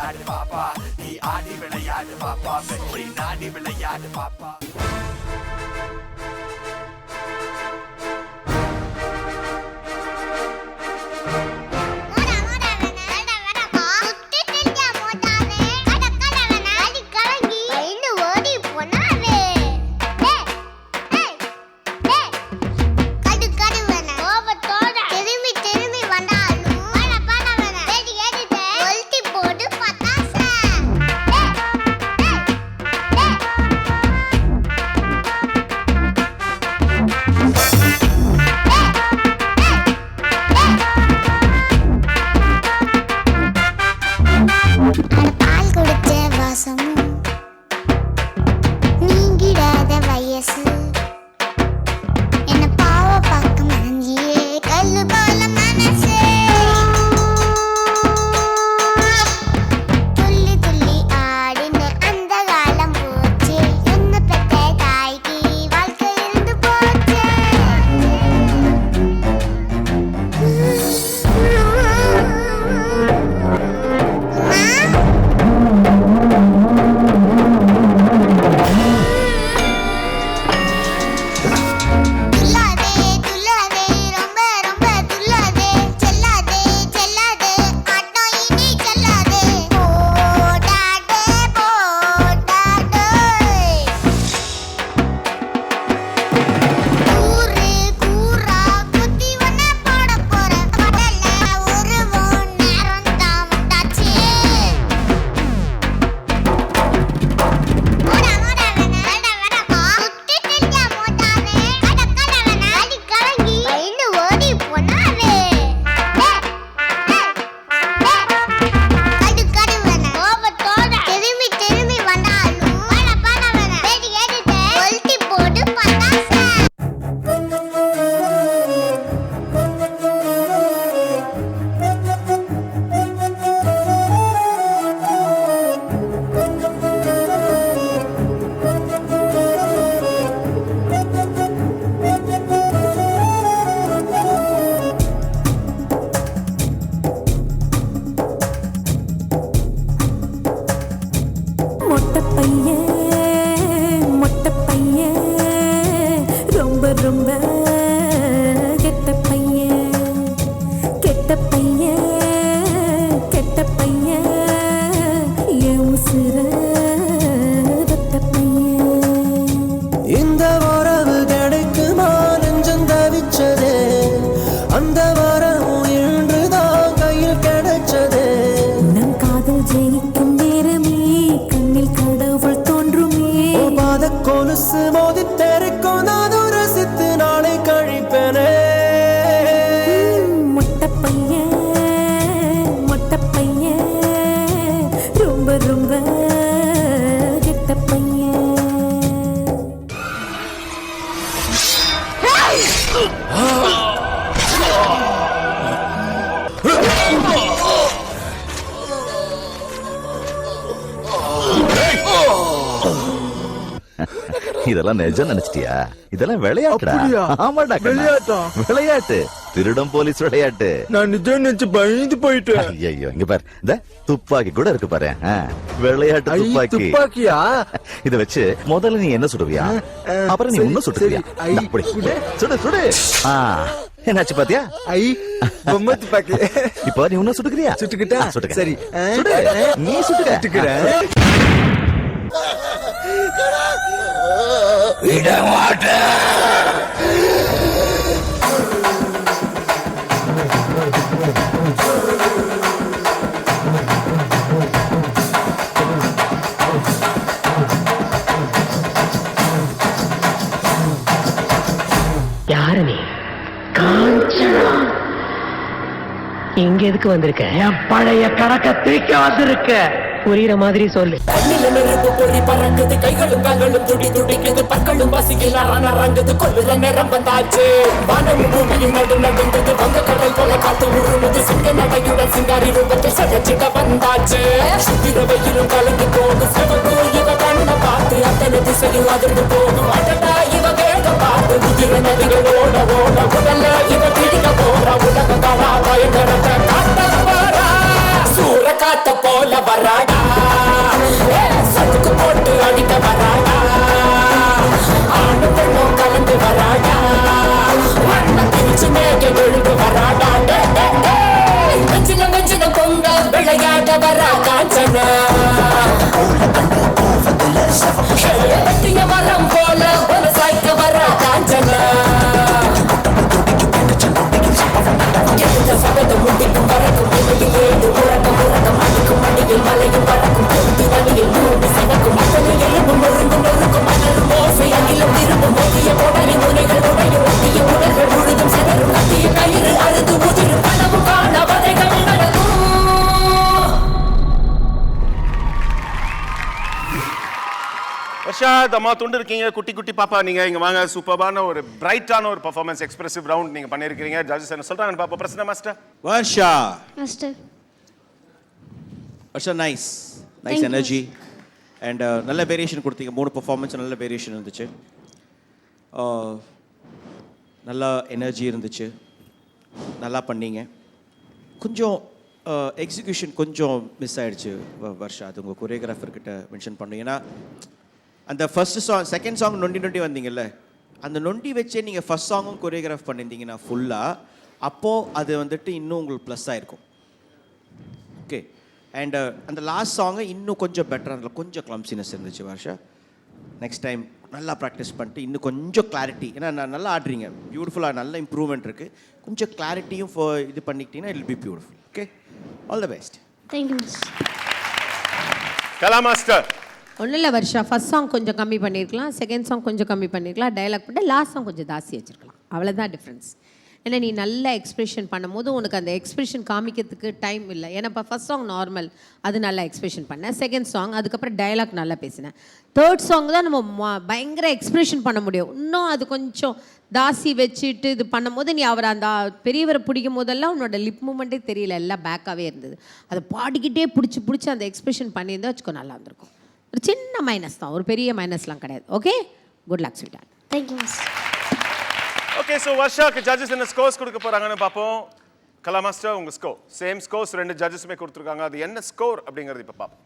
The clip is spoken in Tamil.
விளையாடு பாப்பா, நீ ஆடி விளையாடு பாப்பா, வெற்றி நாடி விளையாடு பாப்பா. இதெல்லாம் நிஜம் நினைச்சிட்டியா? இதெல்லாம் விளையாட்டுடா. ஆமாடா, விளையாட்டு, திருடம் போலீஸ் விளையாட்டு. நான் நிஜம் நினைச்சு பயந்து போயிட்டேன். ஐயோ, இங்க பாரு, இந்த துப்பாக்கி கூட இருக்கு பாரு. விளையாட்டு துப்பாக்கி. துப்பாக்கியா? இத வச்சு முதல்ல நீ என்ன சுடுவியா, அப்புறம் நீ இன்னும் சுடுவியா? சுடு சுடு. என்னாச்சு பாத்தியா? பொம்மை துப்பாக்கி. இப்போ நீ இன்னும் சுட்டுக்கிறியா? சுட்டுக்கிட்டா? சுட்டுக்க. சரி, நீ சுட்டுக்கிற. யாரு நீ? காஞ்சனா. இங்க எதுக்கு வந்திருக்க? என் பழைய கணக்க தீக்க வந்திருக்க. புரியுற மாதிரி சொல்லு. கண்ணில நெருப்பு பொறி பறக்குது, கைகளும் கால்களும் துடி துடிக்குது, பற்களும் பசிக்கல அரங்குது, கொள்ளுற நேரம் வந்தாச்சு. வானமும் பூமியும் நடு நடுந்தது, வந்த கடல் போல காத்து உருமுது, சிங்க நடையுடன் சிங்காரி ரூபத்தில் சகச்சிக்க வந்தாச்சு. சுத்திர வெயிலும் கலந்து போகும், சிவப்பு இவ கண்ணை பார்த்து அத்தனை திசையும் அதிர்ந்து போகும். அடடா இவ கேட்க பார்த்து உதிர நதிகள் ஓட ஓட உடல்ல இவ பிடிக்க போற உலக காணா பயங்கரத்தை காட்ட போறா. சூறக்கா காத்த போல வராடா சதுக்கு போட்டு அடிக்க வராடா ஆணு பெண்ணும் கலந்து வராடா மண்ண பிரிச்சு மேக விழுந்து வராடா கஞ்சின பொங்க விளையாட வரா காஞ்சனா வெட்டிய மரம் போல ஒரு சாய்க்க வரா காஞ்சனா சபதம் முடிக்கும் பறக்கும் மலையில் ஏழு முழக்கம் அடிக்கும் அடியில் மலையும் பறக்கும் பொறுத்து வழியில் மூடி சதக்கும் மதனில் எழுப்பும் நொறுங்கும் மலரும் ஓசை அகிலம் திரும்பும் மொழிய உடலின் முனைகள் உடையும் ஒட்டிய உடல்கள் முழுதும் சிதறும் கட்டிய கயிறு அறுது உதிரும் கனவு காண வதைகள் நடக்கும். வர்ஷாத் அம்மா துண்டு இருக்கீங்க, குட்டி குட்டி பாப்பா நீங்க இங்க வாங்க. சூப்பரான ஒரு பிரைட்டான ஒரு பெர்ஃபார்மன்ஸ் எக்ஸ்பிரசிவ் ரவுண்ட் நீங்க பண்ணிருக்கீங்க. ஜட்ஜஸ் என்ன சொல்றாங்க பாப்பா. Prasanna master. Varsha. Master. Varsha, nice energy and நல்ல வேரியேஷன் கொடுத்தீங்க. 3 பெர்ஃபார்மன்ஸ் நல்ல வேரியேஷன் இருந்துச்சு. நல்ல எனர்ஜி இருந்துச்சு. நல்லா பண்ணீங்க. கொஞ்சம் எக்ஸிக்யூஷன் கொஞ்சம் மிஸ் ஆயிடுச்சு வர்ஷா. அது உங்கள் கொரியோகிராஃபர் கிட்ட மென்ஷன் பண்ணீங்கன்னா அந்த ஃபர்ஸ்ட் சாங் செகண்ட் சாங் நொண்டி வந்தீங்கல்ல, அந்த நொண்டி வச்சே நீங்கள் ஃபர்ஸ்ட் சாங்கும் கொரியோகிராஃப் பண்ணியிருந்தீங்கன்னா ஃபுல்லாக, அப்போது அது வந்துட்டு இன்னும் உங்களுக்கு ப்ளஸ் ஆகிருக்கும். ஓகே, அண்ட் அந்த லாஸ்ட் சாங்கை இன்னும் கொஞ்சம் பெட்டராக இருந்தது. கொஞ்சம் கிளம்சினஸ் இருந்துச்சு வர்ஷா. நெக்ஸ்ட் டைம் நல்லா ப்ராக்டிஸ் பண்ணிட்டு இன்னும் கொஞ்சம் கிளாரிட்டி, ஏன்னா நான் நல்லா ஆடுறீங்க, பியூட்டிஃபுல்லாக நல்ல இம்ப்ரூவ்மெண்ட் இருக்குது. கொஞ்சம் கிளாரிட்டியும் இது பண்ணிக்கிட்டீங்கன்னா it will be beautiful. Okay, all the best. Thank you, Master. Kala master. ஒன்றும் இல்லை வர்ஷா, ஃபர்ஸ்ட் சாங் கொஞ்சம் கம்மி பண்ணியிருக்கலாம், செகண்ட் சாங் கொஞ்சம் கம்மி பண்ணியிருக்கலாம், டைலாக் பண்ணிட்டு லாஸ்ட் சாங் கொஞ்சம் ஜாஸ்தி வச்சுருக்கலாம். அவ்வளோதான் டிஃப்ரென்ஸ். ஏன்னா நீ நல்ல எக்ஸ்பிரஷன் பண்ணும்போது உனக்கு அந்த எக்ஸ்பிரஷன் காமிக்கிறதுக்கு டைம் இல்லை. ஏன்னா இப்போ ஃபர்ஸ்ட் சாங் நார்மல், அது நல்லா எக்ஸ்பிரஷன் பண்ணேன். செகண்ட் சாங் அதுக்கப்புறம் டைலாக் நல்லா பேசினேன். தேர்ட் சாங் தான் நம்ம பயங்கர எக்ஸ்பிரஷன் பண்ண முடியும். இன்னும் அது கொஞ்சம் தாசி வச்சுட்டு இது பண்ணும்போது நீ அவர் அந்த பெரியவரை பிடிக்கும் போதெல்லாம் உன்னோட லிப் மூமெண்ட்டே தெரியல, எல்லாம் பேக்காகவே இருந்தது. அதை பாடிக்கிட்டே பிடிச்சி அந்த எக்ஸ்பிரஷன் பண்ணியிருந்தா வச்சுக்கோ நல்லா இருந்திருக்கும். ஒரு சின்ன மைனஸ் தான், ஒரு பெரிய மைனஸ்லாம் கிடையாது. Okay, good luck sweet. Thank you, Master. Okay, so வர்ஷாக்கு ஜட்ஜஸ் என்ன ஸ்கோர்ஸ் கொடுக்க போறாங்கன்னு பார்ப்போம். கலா மாஸ்டர், உங்க ஸ்கோர் சேம் ஸ்கோர்ஸ் 2 ஜட்ஜஸுமே கொடுத்துருக்காங்க. அது என்ன ஸ்கோர் அப்படிங்கிறது இப்போ பார்ப்போம்.